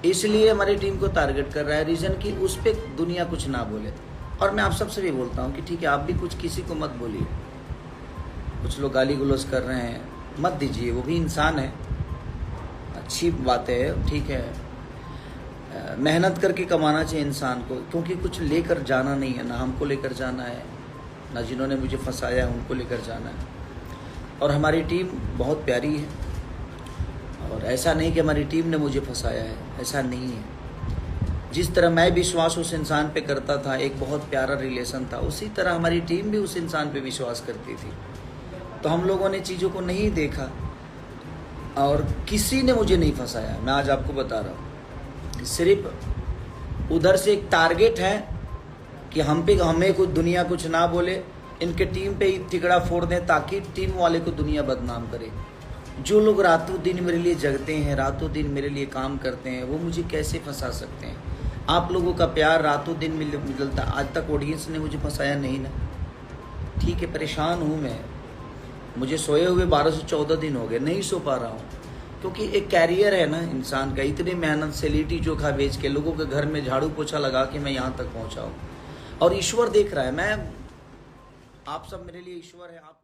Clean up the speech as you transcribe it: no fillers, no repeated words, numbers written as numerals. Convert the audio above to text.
इसलिए हमारी टीम को टारगेट कर रहा है। रीज़न कि उस पर दुनिया कुछ ना बोले। और मैं आप सबसे भी बोलता हूँ कि ठीक है, आप भी कुछ किसी को मत बोलिए। कुछ लोग गाली गलौज कर रहे हैं, मत दीजिए, वो भी इंसान है, अच्छी बात है, ठीक है। मेहनत करके कमाना चाहिए इंसान को, क्योंकि कुछ लेकर जाना नहीं है, ना हमको लेकर जाना है, ना जिन्होंने मुझे फंसाया है उनको लेकर जाना है। और हमारी टीम बहुत प्यारी है, और ऐसा नहीं कि हमारी टीम ने मुझे फंसाया है, ऐसा नहीं है। जिस तरह मैं विश्वास उस इंसान पे करता था, एक बहुत प्यारा रिलेशन था, उसी तरह हमारी टीम भी उस इंसान पे विश्वास करती थी। तो हम लोगों ने चीज़ों को नहीं देखा और किसी ने मुझे नहीं फंसाया। मैं आज आपको बता रहा हूँ, सिर्फ उधर से एक टारगेट है कि हमें कुछ दुनिया कुछ ना बोले, इनके टीम पे ही तिकड़ा फोड़ दें ताकि टीम वाले को दुनिया बदनाम करे। जो लोग रातों दिन मेरे लिए जगते हैं, रातों दिन मेरे लिए काम करते हैं, वो मुझे कैसे फंसा सकते हैं? आप लोगों का प्यार रातों दिन मिलता, आज तक ऑडियंस ने मुझे फंसाया नहीं ना। ठीक है, परेशान हूँ मैं, मुझे सोए हुए 12 से 14 दिन हो गए, नहीं सो पा रहा हूँ, क्योंकि एक कैरियर है ना इंसान का। इतनी मेहनत से लिट्टी चोखा बेच के, लोगों के घर में झाड़ू पोछा लगा के मैं यहाँ तक पहुँचा हूँ, और ईश्वर देख रहा है। मैं, आप सब मेरे लिए ईश्वर है। आप